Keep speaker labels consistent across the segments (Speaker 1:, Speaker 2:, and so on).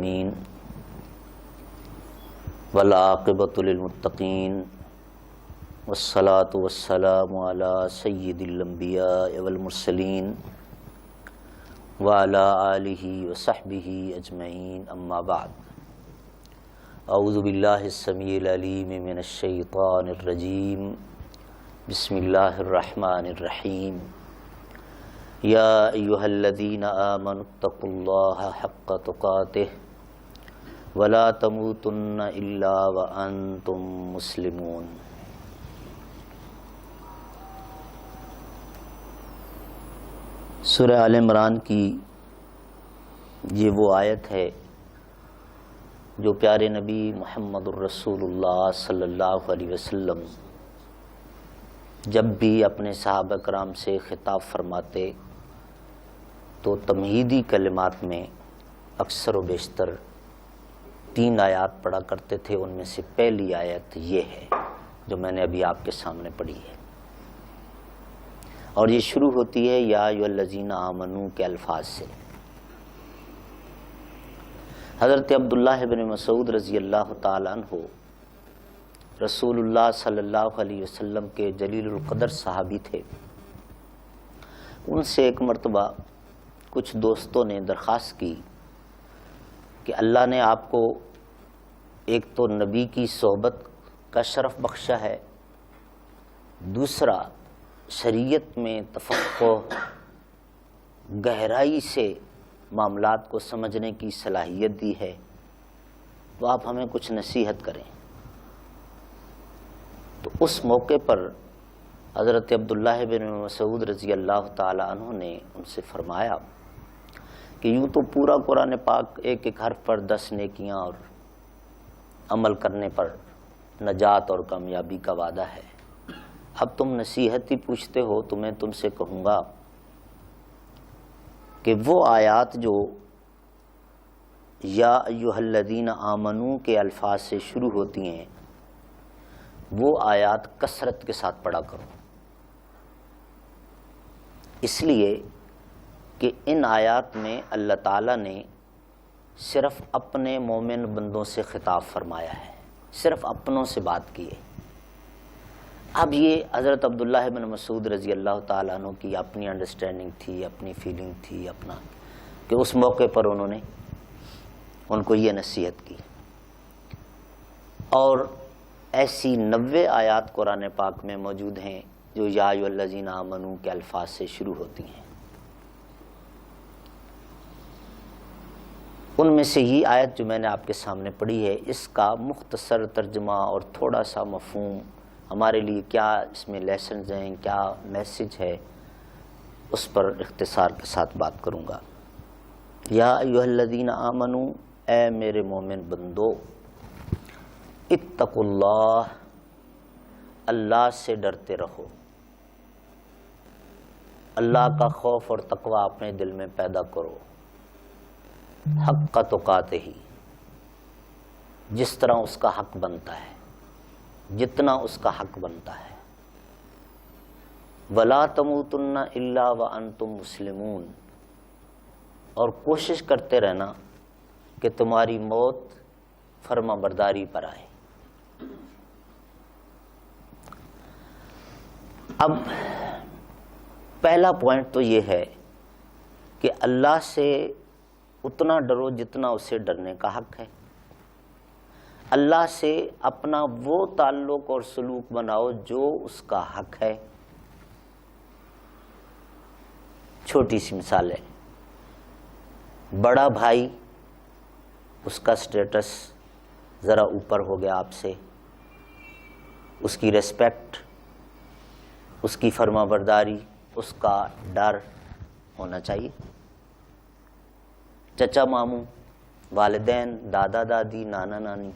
Speaker 1: العالمین والعاقبۃ للمتقین والصلاة والسلام علی سید الانبیاء والمرسلین وعلی آلہ وصحبہ اجمعین، اما بعد۔ اعوذ باللہ السمیع العلیم من الشیطان الرجیم، بسم اللہ الرحمن الرحیم۔ یا ایہا الذین آمنوا اتقوا اللہ حق تقاتہ ولا تموتن الا وانتم مسلمون۔ سورہ آل عمران کی یہ وہ آیت ہے جو پیارے نبی محمد الرسول اللہ صلی اللہ علیہ وسلم جب بھی اپنے صحابہ کرام سے خطاب فرماتے تو تمہیدی کلمات میں اکثر و بیشتر 3 آیات پڑھا کرتے تھے۔ ان میں سے پہلی آیت یہ ہے جو میں نے ابھی آپ کے سامنے پڑھی ہے، اور یہ شروع ہوتی ہے یا ایھا الذین آمنو کے الفاظ سے۔ حضرت عبداللہ بن مسعود رضی اللہ تعالی عنہ رسول اللہ صلی اللہ علیہ وسلم کے جلیل القدر صحابی تھے۔ ان سے ایک مرتبہ کچھ دوستوں نے درخواست کی کہ اللہ نے آپ کو ایک تو نبی کی صحبت کا شرف بخشا ہے، دوسرا شریعت میں تفقہ، گہرائی سے معاملات کو سمجھنے کی صلاحیت دی ہے، تو آپ ہمیں کچھ نصیحت کریں۔ تو اس موقع پر حضرت عبداللہ بن مسعود رضی اللہ تعالی عنہ نے ان سے فرمایا کہ یوں تو پورا قرآن پاک ایک ایک حرف پر 10 نیکیاں اور عمل کرنے پر نجات اور کامیابی کا وعدہ ہے، اب تم نصیحت ہی پوچھتے ہو تو میں تم سے کہوں گا کہ وہ آیات جو یا ایھا الذین آمنو کے الفاظ سے شروع ہوتی ہیں وہ آیات کثرت کے ساتھ پڑھا کرو، اس لیے کہ ان آیات میں اللہ تعالیٰ نے صرف اپنے مومن بندوں سے خطاب فرمایا ہے، صرف اپنوں سے بات کی ہے۔ اب یہ حضرت عبداللہ بن مسعود رضی اللہ تعالیٰ عنہ کی اپنی انڈرسٹینڈنگ تھی، اپنی فیلنگ تھی، اپنا کہ اس موقع پر انہوں نے ان کو یہ نصیحت کی، اور ایسی 90 آیات قرآن پاک میں موجود ہیں جو یا ایھا الذین آمنو کے الفاظ سے شروع ہوتی ہیں۔ ان میں سے یہ آیت جو میں نے آپ کے سامنے پڑھی ہے، اس کا مختصر ترجمہ اور تھوڑا سا مفہوم، ہمارے لیے کیا اس میں لیسنز ہیں، کیا میسج ہے، اس پر اختصار کے ساتھ بات کروں گا۔ یا ایھا الذین آمنو، اے میرے مومن بندو، اتقوا اللہ، اللہ سے ڈرتے رہو، اللہ کا خوف اور تقوی اپنے دل میں پیدا کرو، حق تقاتہ ہی، جس طرح اس کا حق بنتا ہے، جتنا اس کا حق بنتا ہے، ولا تموتن الا وانتم مسلمون، اور کوشش کرتے رہنا کہ تمہاری موت فرما برداری پر آئے۔ اب پہلا پوائنٹ تو یہ ہے کہ اللہ سے اتنا ڈرو جتنا اسے ڈرنے کا حق ہے، اللہ سے اپنا وہ تعلق اور سلوک بناؤ جو اس کا حق ہے۔ چھوٹی سی مثال ہے، بڑا بھائی، اس کا سٹیٹس ذرا اوپر ہو گیا آپ سے، اس کی ریسپیکٹ، اس کی فرما برداری، اس کا ڈر ہونا چاہیے۔ چچا ماموں، والدین، دادا دادی، نانا نانی،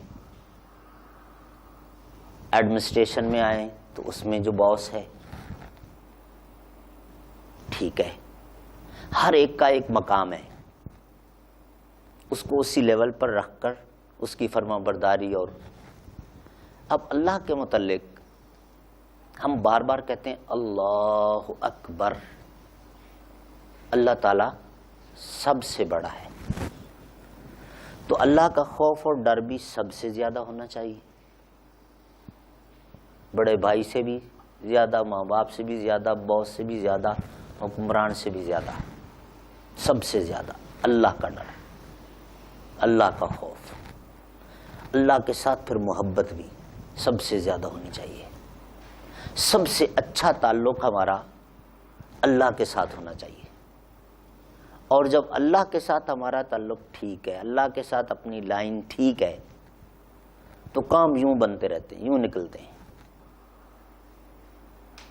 Speaker 1: ایڈمنسٹریشن میں آئیں تو اس میں جو باس ہے، ٹھیک ہے، ہر ایک کا ایک مقام ہے، اس کو اسی لیول پر رکھ کر اس کی فرما برداری۔ اور اب اللہ کے متعلق ہم بار بار کہتے ہیں اللہ اکبر، اللہ تعالیٰ سب سے بڑا ہے۔ تو اللہ کا خوف اور ڈر بھی سب سے زیادہ ہونا چاہیے، بڑے بھائی سے بھی زیادہ، ماں باپ سے بھی زیادہ، باس سے بھی زیادہ، حکمران سے بھی زیادہ، سب سے زیادہ اللہ کا ڈر، اللہ کا خوف، اللہ کے ساتھ پھر محبت بھی سب سے زیادہ ہونی چاہیے۔ سب سے اچھا تعلق ہمارا اللہ کے ساتھ ہونا چاہیے، اور جب اللہ کے ساتھ ہمارا تعلق ٹھیک ہے، اللہ کے ساتھ اپنی لائن ٹھیک ہے، تو کام یوں بنتے رہتے ہیں، یوں نکلتے ہیں۔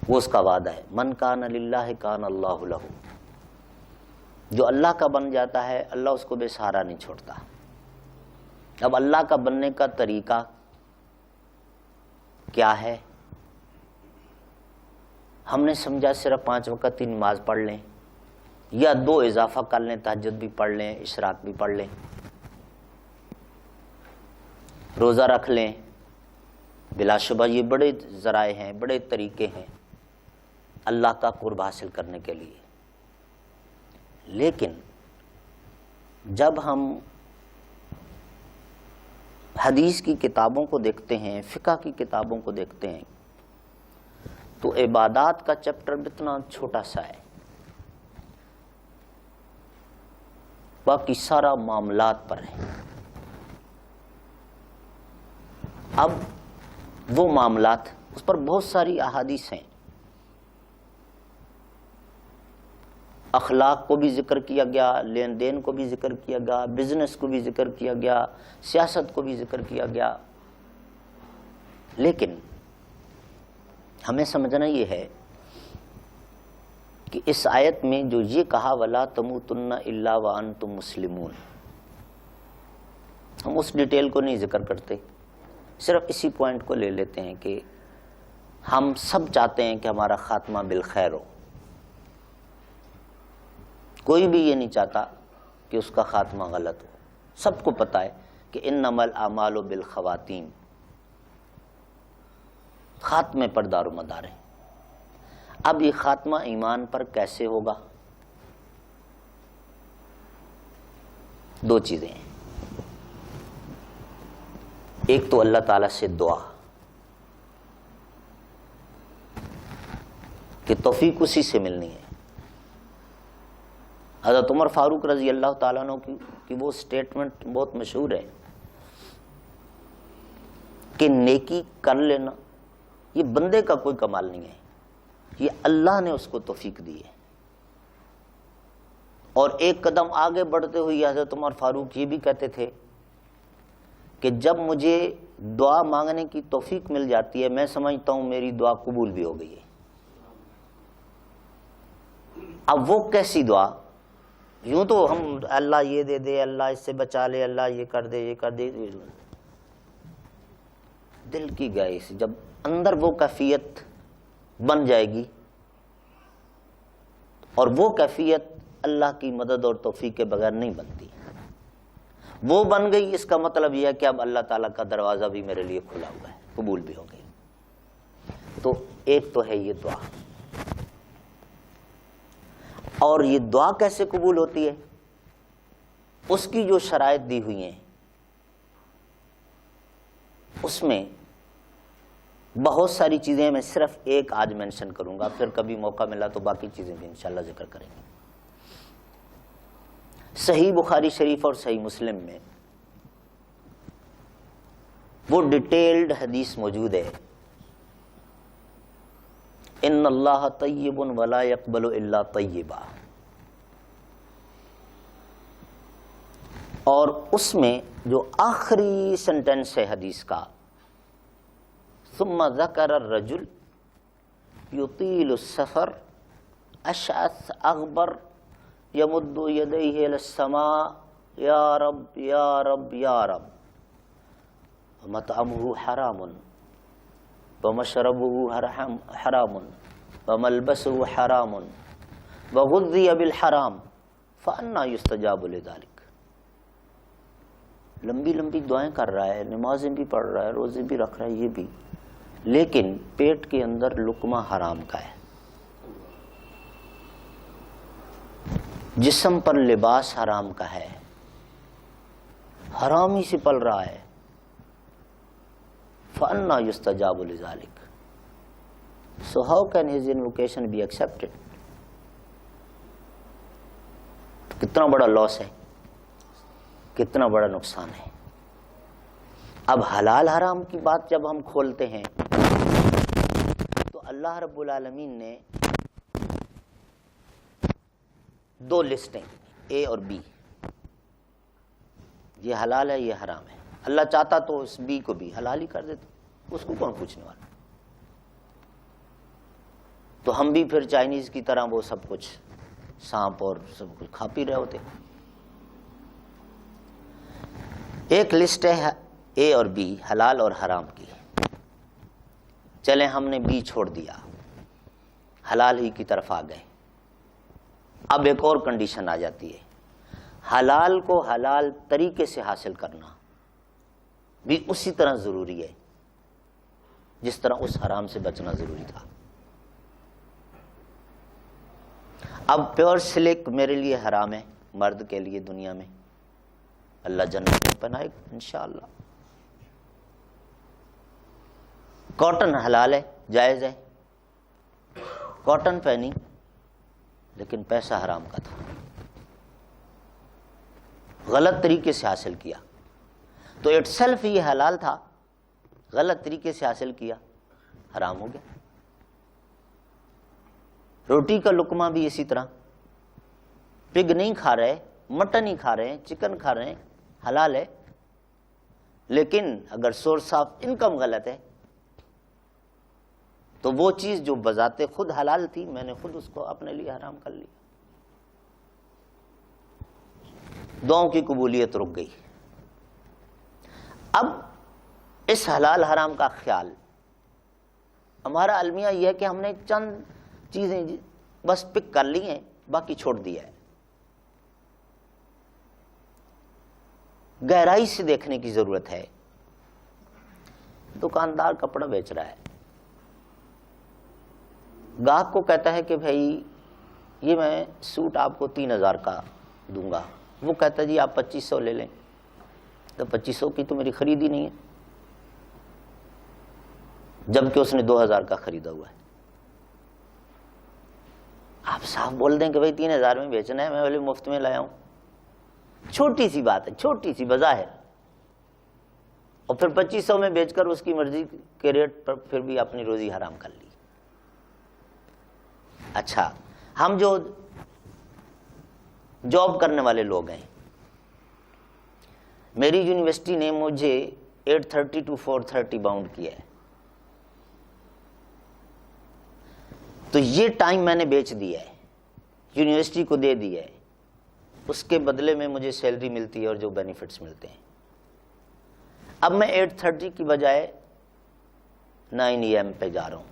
Speaker 1: وہ اس کا وعدہ ہے، من کان للہ کان اللہ لہ، جو اللہ کا بن جاتا ہے اللہ اس کو بے سہارا نہیں چھوڑتا۔ اب اللہ کا بننے کا طریقہ کیا ہے؟ ہم نے سمجھا صرف 5 وقت کی نماز پڑھ لیں، یا 2 اضافہ کر لیں، تہجد بھی پڑھ لیں، اشراق بھی پڑھ لیں، روزہ رکھ لیں۔ بلا شبہ یہ بڑے ذرائع ہیں، بڑے طریقے ہیں اللہ کا قرب حاصل کرنے کے لیے، لیکن جب ہم حدیث کی کتابوں کو دیکھتے ہیں، فقہ کی کتابوں کو دیکھتے ہیں، تو عبادات کا چیپٹر اتنا چھوٹا سا ہے، باقی سارا معاملات پر ہے۔ اب وہ معاملات، اس پر بہت ساری احادیث ہیں، اخلاق کو بھی ذکر کیا گیا، لین دین کو بھی ذکر کیا گیا، بزنس کو بھی ذکر کیا گیا، سیاست کو بھی ذکر کیا گیا، لیکن ہمیں سمجھنا یہ ہے کہ اس آیت میں جو یہ کہا وَلَا تَمُوتُنَّ إِلَّا وَأَنْتُمْ مُسْلِمُونَ، ہم اس ڈیٹیل کو نہیں ذکر کرتے، صرف اسی پوائنٹ کو لے لیتے ہیں کہ ہم سب چاہتے ہیں کہ ہمارا خاتمہ بالخیر ہو، کوئی بھی یہ نہیں چاہتا کہ اس کا خاتمہ غلط ہو۔ سب کو پتہ ہے کہ انما الاعمال بالخواتیم، خاتمے پر دار و مدار ہے۔ اب یہ خاتمہ ایمان پر کیسے ہوگا؟ 2 چیزیں ہیں، ایک تو اللہ تعالیٰ سے دعا کہ توفیق اسی سے ملنی ہے۔ حضرت عمر فاروق رضی اللہ تعالیٰ عنہ کی وہ سٹیٹمنٹ بہت مشہور ہے کہ نیکی کر لینا یہ بندے کا کوئی کمال نہیں ہے، یہ اللہ نے اس کو توفیق دی ہے۔ اور ایک قدم آگے بڑھتے ہوئے حضرت عمر فاروق یہ بھی کہتے تھے کہ جب مجھے دعا مانگنے کی توفیق مل جاتی ہے، میں سمجھتا ہوں میری دعا قبول بھی ہو گئی ہے۔ اب وہ کیسی دعا؟ یوں تو ہم اللہ یہ دے دے، اللہ اس سے بچا لے، اللہ یہ کر دے، یہ کر دے، دل کی گہرائی سے جب اندر وہ کیفیت بن جائے گی، اور وہ کیفیت اللہ کی مدد اور توفیق کے بغیر نہیں بنتی، وہ بن گئی، اس کا مطلب یہ ہے کہ اب اللہ تعالیٰ کا دروازہ بھی میرے لیے کھلا ہوا ہے، قبول بھی ہو گئی۔ تو ایک تو ہے یہ دعا، اور یہ دعا کیسے قبول ہوتی ہے؟ اس کی جو شرائط دی ہوئی ہیں اس میں بہت ساری چیزیں، میں صرف ایک آج مینشن کروں گا، پھر کبھی موقع ملا تو باقی چیزیں بھی انشاءاللہ ذکر کریں گے۔ صحیح بخاری شریف اور صحیح مسلم میں وہ ڈیٹیلڈ حدیث موجود ہے، ان اللہ طیب ولا یقبل الا طیبا، اور اس میں جو آخری سنٹنس ہے حدیث کا، ثم ذکر الرجل یطیل السفر اشعث اغبر یمد یدیہ الی السماء یا رب یا رب یا رب، مطعمہ حرام ومشربه حرام وملبسه حرام وغذی بالحرام فأنا یستجاب لذلک۔ لمبی لمبی دعائیں کر رہا ہے، نمازیں بھی پڑھ رہا ہے، روزے بھی رکھ رہا ہے، یہ بھی، لیکن پیٹ کے اندر لقمہ حرام کا ہے، جسم پر لباس حرام کا ہے، حرام ہی سے پل رہا ہے، فَأَنَّا يُسْتَجَابُ لِذَلِكَ. So how can his invocation be accepted? کتنا بڑا لاس ہے، کتنا بڑا نقصان ہے. اب حلال حرام کی بات جب ہم کھولتے ہیں تو اللہ رب العالمین نے دو لسٹیں اے اور بی، یہ حلال ہے یہ حرام ہے. اللہ چاہتا تو اس بی کو بھی حلال ہی کر دیتا، اس کو کون پوچھنے والا. تو ہم بھی پھر چائنیز کی طرح وہ سب کچھ سانپ اور سب کچھ کھا پی رہے ہوتے. ایک لسٹ ہے اے اور بی، حلال اور حرام کی. چلیں ہم نے بی چھوڑ دیا، حلال ہی کی طرف آ گئے. اب ایک اور کنڈیشن آ جاتی ہے، حلال کو حلال طریقے سے حاصل کرنا بھی اسی طرح ضروری ہے جس طرح اس حرام سے بچنا ضروری تھا. اب پیور سلک میرے لیے حرام ہے، مرد کے لیے دنیا میں، اللہ جنت میں پناہے انشاءاللہ. کاٹن حلال ہے، جائز ہے، کاٹن پہنی، لیکن پیسہ حرام کا تھا، غلط طریقے سے حاصل کیا تو اٹ سیلف یہ حلال تھا، غلط طریقے سے حاصل کیا حرام ہو گیا. روٹی کا لقمہ بھی اسی طرح، پگ نہیں کھا رہے، مٹن ہی کھا رہے ہیں، چکن کھا رہے ہیں، حلال ہے، لیکن اگر سورس آف انکم غلط ہے تو وہ چیز جو بذات خود حلال تھی میں نے خود اس کو اپنے لیے حرام کر لی. دعاؤں کی قبولیت رک گئی. اب اس حلال حرام کا خیال، ہمارا المیہ یہ ہے کہ ہم نے چند چیزیں بس پک کر لی ہیں، باقی چھوڑ دیا ہے. گہرائی سے دیکھنے کی ضرورت ہے. دکاندار کپڑا بیچ رہا ہے، گاہک کو کہتا ہے کہ بھائی یہ میں سوٹ آپ کو 3000 کا دوں گا، وہ کہتا ہے جی آپ 2500 لے لیں. تو 2500 کی تو میری خریدی نہیں ہے، جبکہ اس نے 2000 کا خریدا ہوا ہے. آپ صاف بول دیں کہ بھائی 3000 میں بیچنا ہے، میں بولے مفت میں لایا ہوں. چھوٹی سی بات ہے، چھوٹی سی بظاہر، اور پھر 2500 میں بیچ کر اس کی مرضی کے ریٹ پر پھر بھی اپنی روزی حرام کر لی. اچھا، ہم جو جاب کرنے والے لوگ ہیں، میری یونیورسٹی نے مجھے 8:30 to 4:30 باؤنڈ کیا ہے، تو یہ ٹائم میں نے بیچ دیا ہے، یونیورسٹی کو دے دیا ہے. اس کے بدلے میں مجھے سیلری ملتی ہے اور جو بینیفٹس ملتے ہیں. اب میں 8:30 کی بجائے 9 AM پہ جا رہا ہوں،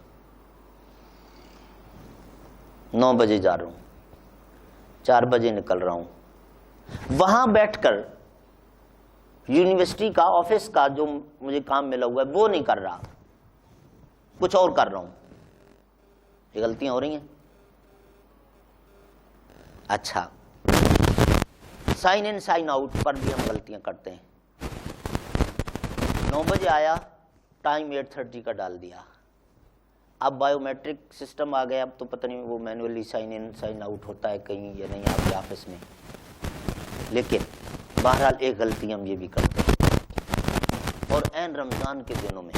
Speaker 1: 9 بجے جا رہا ہوں، 4 بجے نکل رہا ہوں. وہاں بیٹھ کر یونیورسٹی کا آفس کا جو مجھے کام ملا ہوا ہے وہ نہیں کر رہا، کچھ اور کر رہا ہوں. یہ غلطیاں ہو رہی ہیں. اچھا، سائن ان سائن آؤٹ پر بھی ہم غلطیاں کرتے ہیں. 9 بجے آیا، ٹائم 8:30 کا ڈال دیا. اب بایو میٹرک سسٹم آ گیا، اب تو پتہ نہیں وہ manually sign in sign out ہوتا ہے کہیں یا نہیں آپ کے آفس میں. لیکن بہرحال ایک غلطی ہم یہ بھی کرتے ہیں، اور عین رمضان کے دنوں میں.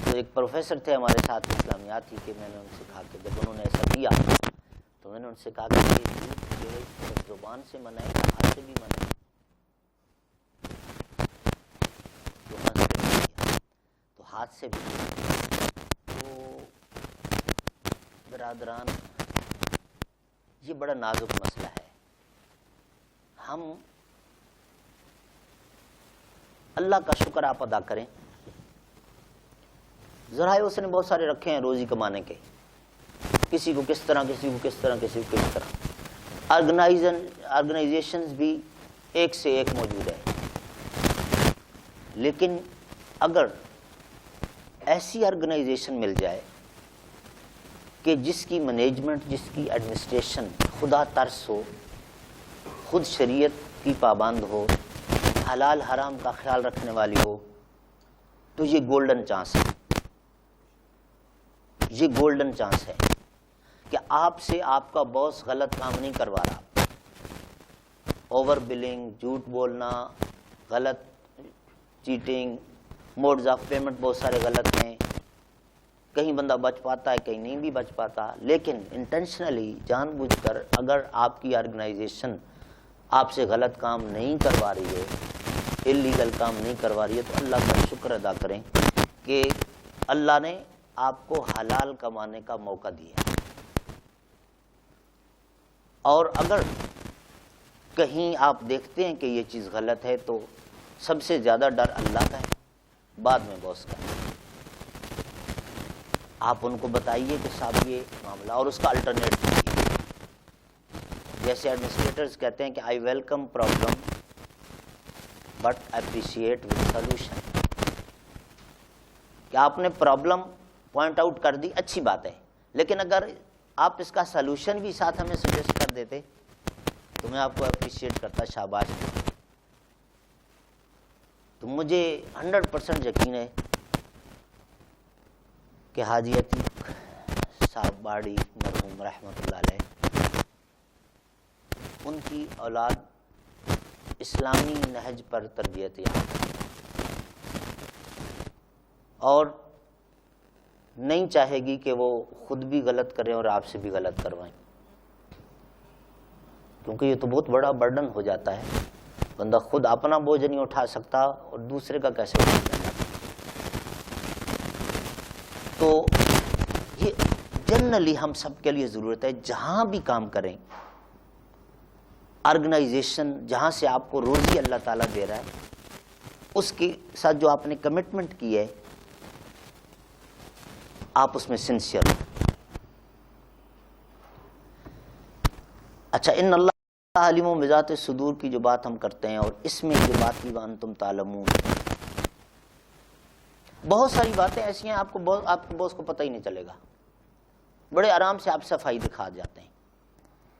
Speaker 1: تو ایک پروفیسر تھے ہمارے ساتھ اسلامیات ہی کے، میں نے ان سے کہا کہ جب انہوں نے ایسا کیا تو میں نے ان سے کہا کہ یہ جھوٹ جو ہے صرف زبان سے منع ہے، ہاتھ سے بھی منع ہے. تو ہاتھ سے بھی. تو برادران، یہ بڑا نازک مسئلہ ہے. ہم اللہ کا شکر آپ ادا کریں، ذرائع اس نے بہت سارے رکھے ہیں روزی کمانے کے، کسی کو کس طرح، کسی کو کس طرح، کسی کو کس طرح. آرگنائزیشنز بھی ایک سے ایک موجود ہے. لیکن اگر ایسی آرگنائزیشن مل جائے کہ جس کی مینجمنٹ، جس کی ایڈمنسٹریشن خدا ترس ہو، خود شریعت کی پابند ہو، حلال حرام کا خیال رکھنے والی ہو، تو یہ گولڈن چانس ہے، یہ گولڈن چانس ہے کہ آپ سے آپ کا باس غلط کام نہیں کروا رہا۔ اوور بلنگ، جھوٹ بولنا، غلط چیٹنگ، موڈز آف پیمنٹ بہت سارے غلط ہیں، کہیں بندہ بچ پاتا ہے کہیں نہیں بھی بچ پاتا، لیکن انٹینشنلی جان بوجھ کر اگر آپ کی آرگنائزیشن آپ سے غلط کام نہیں کروا رہی ہے، اللیگل کام نہیں کروا رہی ہے، تو اللہ کا شکر ادا کریں کہ اللہ نے آپ کو حلال کمانے کا موقع دیا۔ اور اگر کہیں آپ دیکھتے ہیں کہ یہ چیز غلط ہے تو سب سے زیادہ ڈر اللہ کا ہے، بعد میں باس کا ہے۔ آپ ان کو بتائیے کہ صاحب یہ معاملہ، اور اس کا الٹرنیٹ دیجیے۔ جیسے ایڈمنسٹریٹرز کہتے ہیں کہ I welcome problem but appreciate with solution, کہ آپ نے پرابلم پوائنٹ آؤٹ کر دی، اچھی بات ہے، لیکن اگر آپ اس کا سلوشن بھی ساتھ ہمیں سجیسٹ کر دیتے تو میں آپ کو اپریشیٹ کرتا، شاباش۔ تو مجھے 100% یقین ہے کہ حاجی عتیق صاحب باڑی مرحوم رحمۃ اللہ علیہ، ان کی اولاد اسلامی نہج پر تربیت یافتہ اور نہیں چاہے گی کہ وہ خود بھی غلط کریں اور آپ سے بھی غلط کروائیں، کیونکہ یہ تو بہت بڑا برڈن ہو جاتا ہے، بندہ خود اپنا بوجھ نہیں اٹھا سکتا اور دوسرے کا کیسے اٹھا سکتا۔ تو یہ جنرلی ہم سب کے لیے ضرورت ہے، جہاں بھی کام کریں، آرگنائزیشن جہاں سے آپ کو روزی اللہ تعالیٰ دے رہا ہے، اس کے ساتھ جو آپ نے کمٹمنٹ کی ہے آپ اس میں سنسیئر ہوں۔ اچھا، ان اللہ علیم بذات صدور کی جو بات ہم کرتے ہیں، اور اس میں جو بات کی وانتم تعلمون، بہت ساری باتیں ایسی ہیں آپ کو باس کو پتہ ہی نہیں چلے گا، بڑے آرام سے آپ صفائی دکھا جاتے ہیں،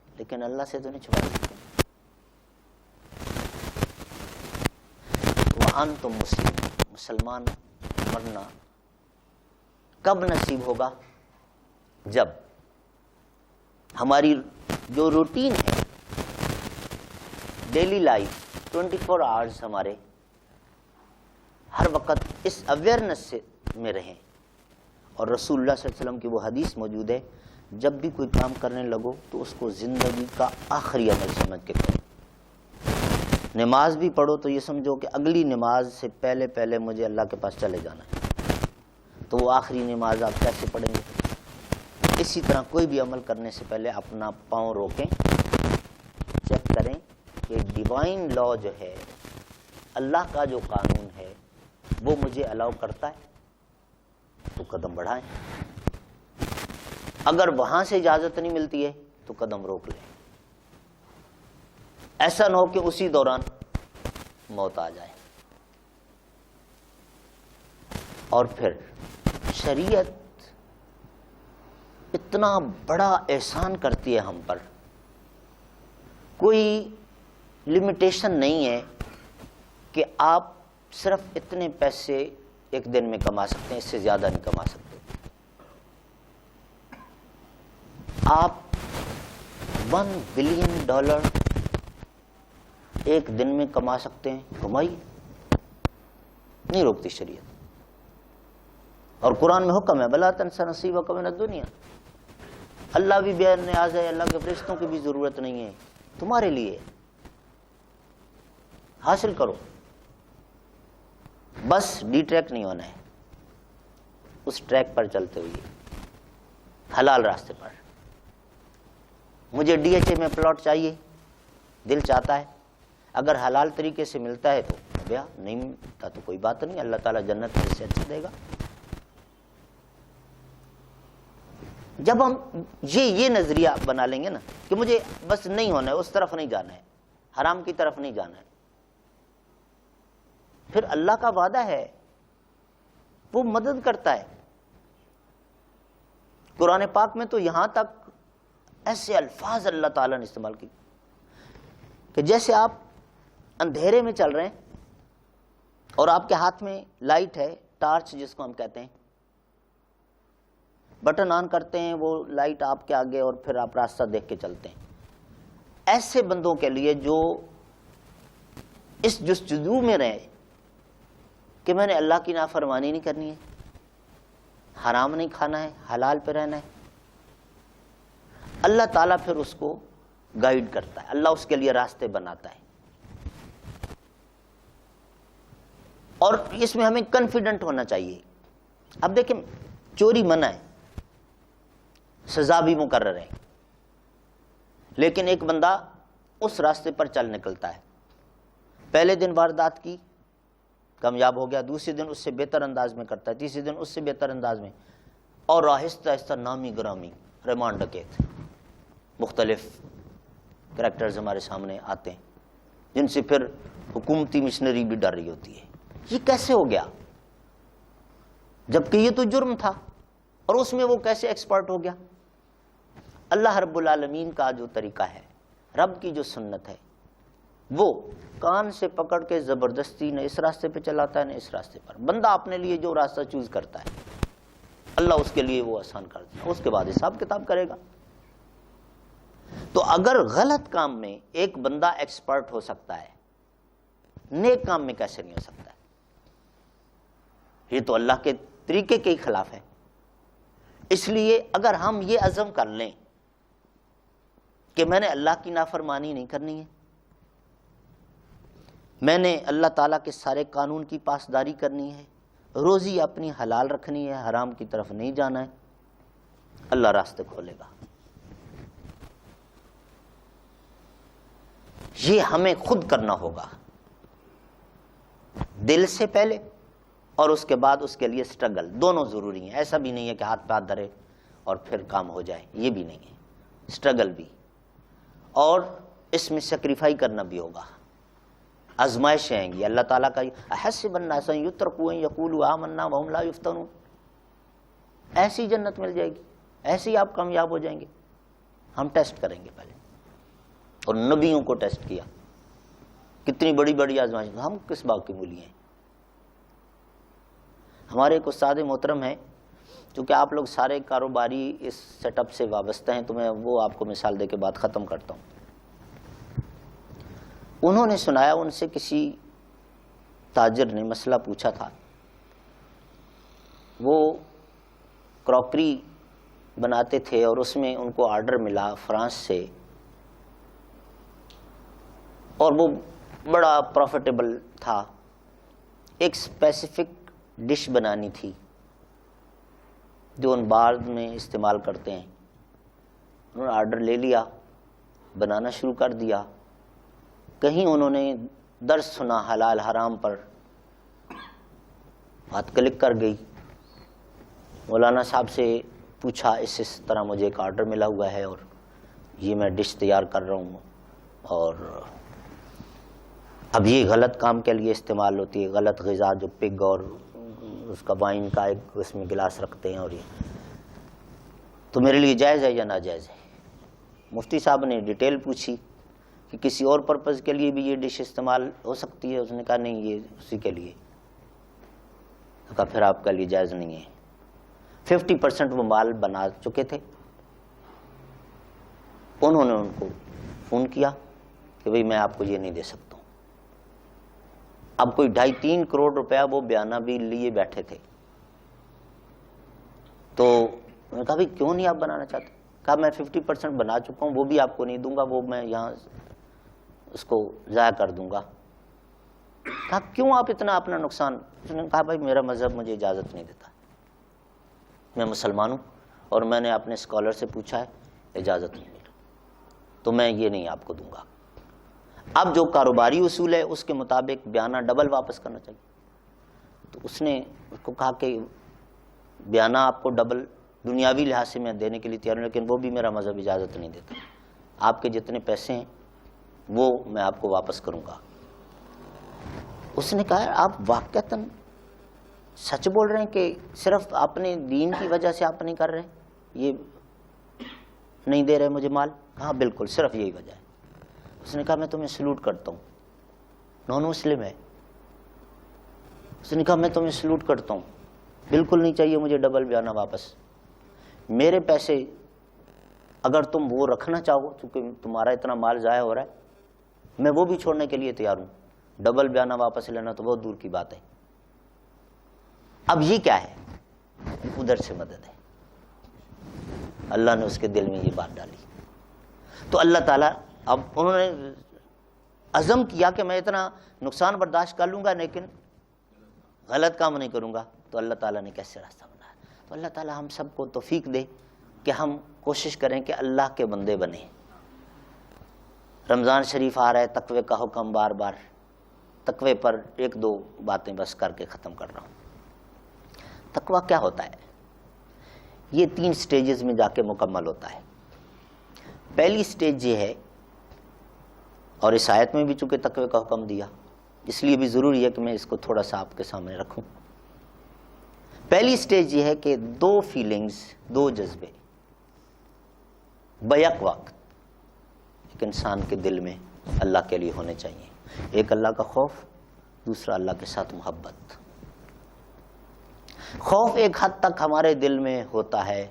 Speaker 1: لیکن اللہ سے تو نہیں چھپا سکتے۔ وانتم مسلمان مرنا کب نصیب ہوگا؟ جب ہماری جو روٹین ہے، ڈیلی لائف 24 آورز ہمارے ہر وقت اس اویئرنس سے میں رہیں، اور رسول اللہ صلی اللہ علیہ وسلم کی وہ حدیث موجود ہے، جب بھی کوئی کام کرنے لگو تو اس کو زندگی کا آخری عمل سمجھ کے کرو۔ نماز بھی پڑھو تو یہ سمجھو کہ اگلی نماز سے پہلے پہلے مجھے اللہ کے پاس چلے جانا ہے، تو وہ آخری نماز آپ کیسے پڑھیں گے؟ اسی طرح کوئی بھی عمل کرنے سے پہلے اپنا پاؤں روکیں، چیک کریں کہ ڈیوائن لا جو ہے، اللہ کا جو قانون ہے وہ مجھے الاؤ کرتا ہے تو قدم بڑھائیں، اگر وہاں سے اجازت نہیں ملتی ہے تو قدم روک لیں، ایسا نہ ہو کہ اسی دوران موت آ جائے۔ اور پھر شریعت اتنا بڑا احسان کرتی ہے ہم پر، کوئی لمیٹیشن نہیں ہے کہ آپ صرف اتنے پیسے ایک دن میں کما سکتے ہیں، اس سے زیادہ نہیں کما سکتے۔ آپ $1 بلین ایک دن میں کما سکتے ہیں، کمائی نہیں روکتی شریعت، اور قرآن میں حکم ہے بلا تنس نصیبک من الدنیا، اللہ بھی بے نیاز ہے، اللہ کے فرشتوں کی بھی ضرورت نہیں ہے، تمہارے لیے حاصل کرو، بس ڈی ٹریک نہیں ہونا ہے، اس ٹریک پر چلتے ہوئے حلال راستے پر۔ مجھے ڈی ایچ اے میں پلاٹ چاہیے، دل چاہتا ہے، اگر حلال طریقے سے ملتا ہے تو بیا، نہیں ملتا تو کوئی بات نہیں، اللہ تعالیٰ جنت میں سے اچھا دے گا۔ جب ہم یہ نظریہ بنا لیں گے نا کہ مجھے بس نہیں ہونا ہے، اس طرف نہیں جانا ہے، حرام کی طرف نہیں جانا ہے، پھر اللہ کا وعدہ ہے وہ مدد کرتا ہے۔ قرآن پاک میں تو یہاں تک ایسے الفاظ اللہ تعالیٰ نے استعمال کی کہ جیسے آپ اندھیرے میں چل رہے ہیں اور آپ کے ہاتھ میں لائٹ ہے، ٹارچ جس کو ہم کہتے ہیں، بٹن آن کرتے ہیں، وہ لائٹ آپ کے آگے اور پھر آپ راستہ دیکھ کے چلتے ہیں۔ ایسے بندوں کے لیے جو اس جستجو میں رہے کہ میں نے اللہ کی نافرمانی نہیں کرنی ہے، حرام نہیں کھانا ہے، حلال پہ رہنا ہے، اللہ تعالیٰ پھر اس کو گائیڈ کرتا ہے، اللہ اس کے لیے راستے بناتا ہے۔ اور اس میں ہمیں کنفیڈنٹ ہونا چاہیے۔ اب دیکھیں، چوری منع ہے، سزا بھی مقرر ہے، لیکن ایک بندہ اس راستے پر چل نکلتا ہے، پہلے دن واردات کی، کامیاب ہو گیا، دوسرے دن اس سے بہتر انداز میں کرتا ہے، تیسرے دن اس سے بہتر انداز میں، اور آہستہ آہستہ نامی گرامی رحمان ڈکیت، مختلف کریکٹرز ہمارے سامنے آتے ہیں جن سے پھر حکومتی مشنری بھی ڈر رہی ہوتی ہے۔ یہ کیسے ہو گیا؟ جبکہ یہ تو جرم تھا، اور اس میں وہ کیسے ایکسپرٹ ہو گیا؟ اللہ رب العالمین کا جو طریقہ ہے، رب کی جو سنت ہے، وہ کان سے پکڑ کے زبردستی نہ اس راستے پہ چلاتا ہے نہ اس راستے پر۔ بندہ اپنے لیے جو راستہ چوز کرتا ہے، اللہ اس کے لیے وہ آسان کر دیتا ہے، اس کے بعد حساب کتاب کرے گا۔ تو اگر غلط کام میں ایک بندہ ایکسپرٹ ہو سکتا ہے، نیک کام میں کیسے نہیں ہو سکتا ہے؟ یہ تو اللہ کے طریقے کے ہی خلاف ہے۔ اس لیے اگر ہم یہ عزم کر لیں کہ میں نے اللہ کی نافرمانی نہیں کرنی ہے، میں نے اللہ تعالیٰ کے سارے قانون کی پاسداری کرنی ہے، روزی اپنی حلال رکھنی ہے، حرام کی طرف نہیں جانا ہے، اللہ راستے کھولے گا۔ یہ ہمیں خود کرنا ہوگا، دل سے پہلے اور اس کے بعد اس کے لیے سٹرگل، دونوں ضروری ہیں۔ ایسا بھی نہیں ہے کہ ہاتھ پہ ہاتھ دھرے اور پھر کام ہو جائے، یہ بھی نہیں ہے، سٹرگل بھی، اور اس میں سیکریفائی کرنا بھی ہوگا، آزمائشیں آئیں گی۔ اللہ تعالیٰ کا احسب الناس ان یترکوا ان یقولوا آمنا وهم لا یفتنون، ایسی جنت مل جائے گی، ایسے ہی آپ کامیاب ہو جائیں گے۔ ہم ٹیسٹ کریں گے پہلے، اور نبیوں کو ٹیسٹ کیا، کتنی بڑی بڑی آزمائش، ہم کس بات کی مولی ہیں؟ ہمارے ایک استاد محترم ہیں، چونکہ آپ لوگ سارے کاروباری اس سیٹ اپ سے وابستہ ہیں تو میں وہ آپ کو مثال دے کے بات ختم کرتا ہوں۔ انہوں نے سنایا، ان سے کسی تاجر نے مسئلہ پوچھا تھا، وہ کراکری بناتے تھے اور اس میں ان کو آرڈر ملا فرانس سے، اور وہ بڑا پروفیٹیبل تھا، ایک اسپیسیفک ڈش بنانی تھی جو ان بعد میں استعمال کرتے ہیں۔ انہوں نے آرڈر لے لیا، بنانا شروع کر دیا۔ کہیں انہوں نے درس سنا حلال حرام پر، بات کلک کر گئی، مولانا صاحب سے پوچھا، اس طرح مجھے ایک آرڈر ملا ہوا ہے اور یہ میں ڈش تیار کر رہا ہوں، اور اب یہ غلط کام کے لیے استعمال ہوتی ہے، غلط غذا جو پگ اور اس کا وائن کا ایک اس میں گلاس رکھتے ہیں، اور یہ تو میرے لیے جائز ہے یا ناجائز ہے؟ مفتی صاحب نے ڈیٹیل پوچھی کہ کسی اور پرپز کے لیے بھی یہ ڈش استعمال ہو سکتی ہے؟ اس نے کہا نہیں، یہ اسی کے لیے۔ کہا پھر آپ کے لیے جائز نہیں ہے۔ 50% وہ مال بنا چکے تھے۔ انہوں نے ان کو فون کیا کہ بھئی میں آپ کو یہ نہیں دے سکتا ہوں۔ اب کوئی 2.5-3 کروڑ روپیہ وہ بیانہ بھی لیے بیٹھے تھے۔ تو انہوں نے کہا بھئی کیوں نہیں آپ بنانا چاہتے؟ کہا میں 50% بنا چکا ہوں، وہ بھی آپ کو نہیں دوں گا، وہ میں یہاں اس کو ضائع کر دوں گا۔ کہا کیوں آپ اتنا اپنا نقصان؟ اس نے کہا بھائی میرا مذہب مجھے اجازت نہیں دیتا، میں مسلمان ہوں اور میں نے اپنے اسکالر سے پوچھا ہے، اجازت نہیں ملی، تو میں یہ نہیں آپ کو دوں گا۔ اب جو کاروباری اصول ہے اس کے مطابق بیانہ ڈبل واپس کرنا چاہیے۔ تو اس نے اس کو کہا کہ بیانہ آپ کو ڈبل دنیاوی لحاظ سے میں دینے کے لیے تیار ہوں، لیکن وہ بھی میرا مذہب اجازت نہیں دیتا، آپ کے جتنے پیسے ہیں وہ میں آپ کو واپس کروں گا۔ اس نے کہا آپ واقعتاً سچ بول رہے ہیں کہ صرف اپنے دین کی وجہ سے آپ نہیں کر رہے، یہ نہیں دے رہے مجھے مال؟ ہاں بالکل، صرف یہی وجہ ہے۔ اس نے کہا میں تمہیں سلوٹ کرتا ہوں. نان مسلم ہے. اس نے کہا میں تمہیں سلوٹ کرتا ہوں, بالکل نہیں چاہیے مجھے ڈبل بیانہ واپس. میرے پیسے اگر تم وہ رکھنا چاہو, چونکہ تمہارا اتنا مال ضائع ہو رہا ہے, میں وہ بھی چھوڑنے کے لیے تیار ہوں. ڈبل بیانہ واپس لینا تو بہت دور کی بات ہے. اب یہ کیا ہے؟ ادھر سے مدد ہے. اللہ نے اس کے دل میں یہ بات ڈالی. تو اللہ تعالیٰ, اب انہوں نے عزم کیا کہ میں اتنا نقصان برداشت کر لوں گا لیکن غلط کام نہیں کروں گا. تو اللہ تعالیٰ نے کیسے راستہ بنایا؟ تو اللہ تعالیٰ ہم سب کو توفیق دے کہ ہم کوشش کریں کہ اللہ کے بندے بنیں. رمضان شریف آ رہا ہے, تقوی کا حکم بار بار. تقوی پر ایک دو باتیں بس کر کے ختم کر رہا ہوں. تقوی کیا ہوتا ہے؟ یہ 3 سٹیجز میں جا کے مکمل ہوتا ہے. پہلی سٹیج یہ ہے, اور اس آیت میں بھی چونکہ تقوی کا حکم دیا اس لیے بھی ضروری ہے کہ میں اس کو تھوڑا سا آپ کے سامنے رکھوں. پہلی سٹیج یہ ہے کہ 2 فیلنگز, 2 جذبے بیک وقت ایک انسان کے دل میں اللہ کے لیے ہونے چاہیے. ایک اللہ کا خوف, دوسرا اللہ کے ساتھ محبت. خوف ایک حد تک ہمارے دل میں ہوتا ہے,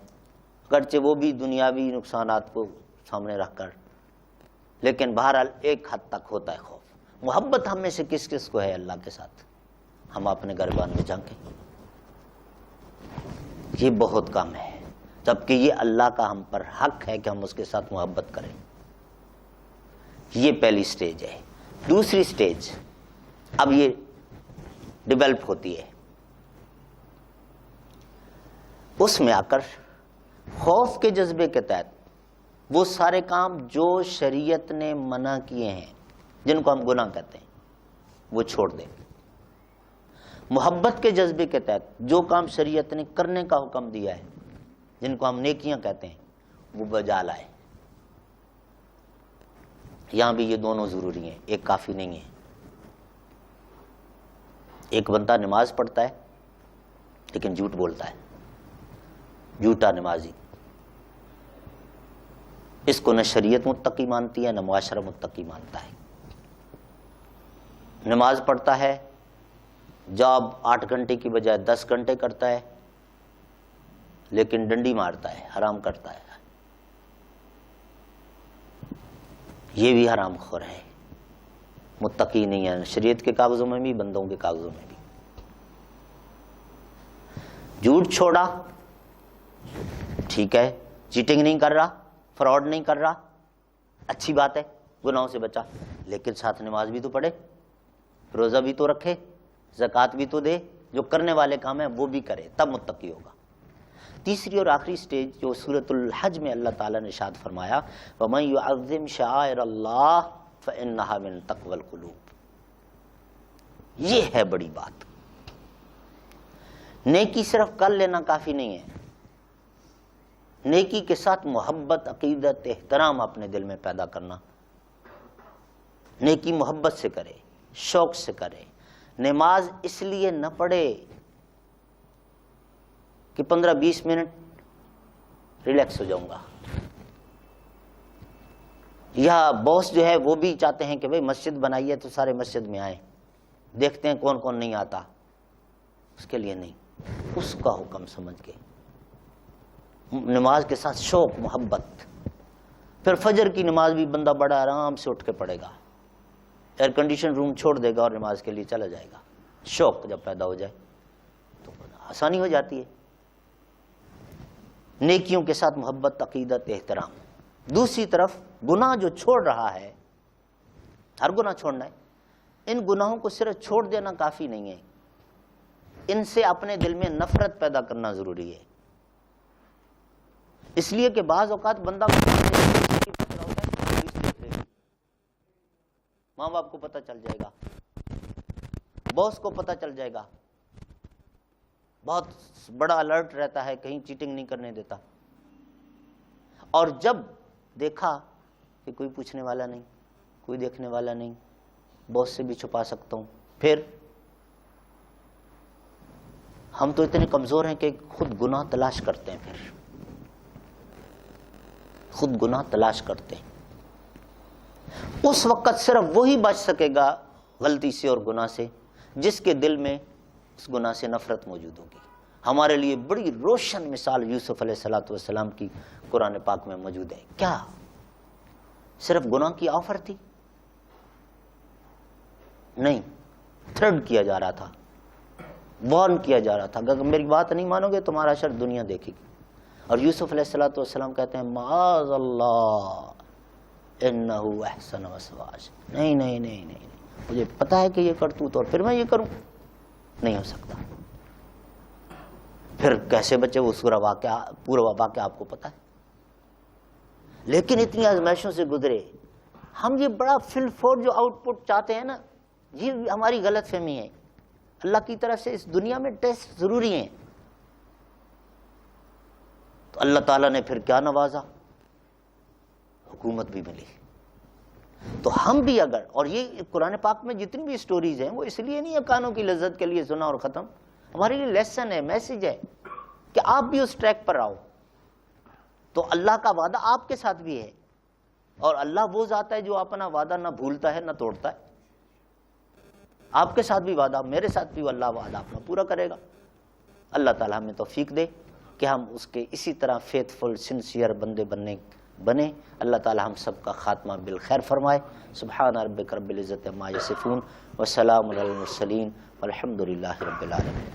Speaker 1: اگرچہ وہ بھی دنیاوی نقصانات کو سامنے رکھ کر, لیکن بہرحال ایک حد تک ہوتا ہے خوف. محبت ہم میں سے کس کس کو ہے اللہ کے ساتھ؟ ہم اپنے گریبان میں جھانکیں, یہ بہت کم ہے, جبکہ یہ اللہ کا ہم پر حق ہے کہ ہم اس کے ساتھ محبت کریں. یہ پہلی سٹیج ہے. دوسری سٹیج اب یہ ڈیولپ ہوتی ہے. اس میں آ کر خوف کے جذبے کے تحت وہ سارے کام جو شریعت نے منع کیے ہیں, جن کو ہم گناہ کہتے ہیں, وہ چھوڑ دیں. محبت کے جذبے کے تحت جو کام شریعت نے کرنے کا حکم دیا ہے, جن کو ہم نیکیاں کہتے ہیں, وہ بجا لائے. یہاں بھی یہ دونوں ضروری ہیں, ایک کافی نہیں ہے. ایک بندہ نماز پڑھتا ہے لیکن جھوٹ بولتا ہے, جھوٹا نمازی. اس کو نہ شریعت متقی مانتی ہے نہ معاشرہ متقی مانتا ہے. نماز پڑھتا ہے, جاب 8 گھنٹے کی بجائے 10 گھنٹے کرتا ہے, لیکن ڈنڈی مارتا ہے, حرام کرتا ہے. یہ بھی حرام خور ہے, متقی نہیں ہے, شریعت کے کاغذوں میں بھی بندوں کے کاغذوں میں بھی. جھوٹ چھوڑا ٹھیک ہے, چیٹنگ نہیں کر رہا, فراڈ نہیں کر رہا, اچھی بات ہے, گناہوں سے بچا, لیکن ساتھ نماز بھی تو پڑھے, روزہ بھی تو رکھے, زکوٰۃ بھی تو دے, جو کرنے والے کام ہیں وہ بھی کرے, تب متقی ہوگا. تیسری اور آخری سٹیج جو سورۃ الحج میں اللہ تعالیٰ نے ارشاد فرمایا, وَمَن يُعَظِّمْ شَعَائِرَ اللَّهِ فَإِنَّهَا مِن تَقْوَى الْقُلُوبِ. یہ ہے بڑی بات. نیکی صرف کر لینا کافی نہیں ہے, نیکی کے ساتھ محبت, عقیدت, احترام اپنے دل میں پیدا کرنا. نیکی محبت سے کرے, شوق سے کرے. نماز اس لیے نہ پڑھے کہ 15-20 منٹ ریلیکس ہو جاؤں گا, یا باس جو ہے وہ بھی چاہتے ہیں کہ بھئی مسجد بنائی ہے تو سارے مسجد میں آئیں, دیکھتے ہیں کون کون نہیں آتا. اس کے لیے نہیں, اس کا حکم سمجھ کے نماز کے ساتھ شوق, محبت. پھر فجر کی نماز بھی بندہ بڑا آرام سے اٹھ کے پڑھے گا, ایئر کنڈیشن روم چھوڑ دے گا اور نماز کے لیے چلا جائے گا. شوق جب پیدا ہو جائے تو آسانی ہو جاتی ہے. نیکیوں کے ساتھ محبت, عقیدت, احترام. دوسری طرف گناہ جو چھوڑ رہا ہے, ہر گناہ چھوڑنا ہے. ان گناہوں کو صرف چھوڑ دینا کافی نہیں ہے, ان سے اپنے دل میں نفرت پیدا کرنا ضروری ہے. اس لیے کہ بعض اوقات بندہ ماں باپ کو پتہ چل جائے گا, باس کو پتہ چل جائے گا, بہت بڑا الرٹ رہتا ہے, کہیں چیٹنگ نہیں کرنے دیتا. اور جب دیکھا کہ کوئی پوچھنے والا نہیں, کوئی دیکھنے والا نہیں, باس سے بھی چھپا سکتا ہوں, پھر ہم تو اتنے کمزور ہیں کہ خود گناہ تلاش کرتے ہیں, پھر خود گناہ تلاش کرتے ہیں. اس وقت صرف وہی بچ سکے گا غلطی سے اور گناہ سے جس کے دل میں اس گناہ سے نفرت موجود ہوگی۔ ہمارے لیے بڑی روشن مثال یوسف علیہ السلام کی قرآن پاک میں موجود ہے۔ کیا صرف گناہ کی آفر تھی؟ نہیں، تھریڈ کیا جا رہا تھا، وارن کیا جا رہا تھا، اگر میری بات نہیں مانو گے تمہارا شر دنیا دیکھے گی۔ اور یوسف علیہ السلام کہتے ہیں معاذ اللہ انہ احسن مسواج، نہیں نہیں نہیں نہیں، مجھے پتا ہے کہ یہ کرتوت اور پھر میں یہ کروں، نہیں ہو سکتا۔ پھر کیسے بچے وہ پورا واقعہ آپ کو پتا ہے۔ لیکن اتنی آزمائشوں سے گزرے، ہم یہ بڑا فل فور جو آؤٹ پٹ چاہتے ہیں نا، یہ ہماری غلط فہمی ہے۔ اللہ کی طرف سے اس دنیا میں ٹیسٹ ضروری ہیں۔ تو اللہ تعالیٰ نے پھر کیا نوازا؟ حکومت بھی ملی۔ تو ہم بھی اگر، اور یہ قرآن پاک میں جتنی بھی سٹوریز ہیں وہ اس لیے نہیں ہے کانوں کی لذت کے لیے سنا اور ختم، ہمارے لیے لیسن ہے، میسج ہے کہ آپ بھی اس ٹریک پر آؤ۔ تو اللہ کا وعدہ آپ کے ساتھ بھی ہے، اور اللہ وہ ذات ہے جو اپنا وعدہ نہ بھولتا ہے نہ توڑتا ہے۔ آپ کے ساتھ بھی وعدہ، میرے ساتھ بھی اللہ وعدہ اپنا پورا کرے گا۔ اللہ تعالیٰ ہمیں توفیق دے کہ ہم اس کے اسی طرح فیتھفل سنسیئر بندے بنے۔ اللہ تعالیٰ ہم سب کا خاتمہ بالخیر فرمائے۔ سبحان ربک رب العزت عما یصفون وسلام علی المرسلین والحمد للہ رب العالمین۔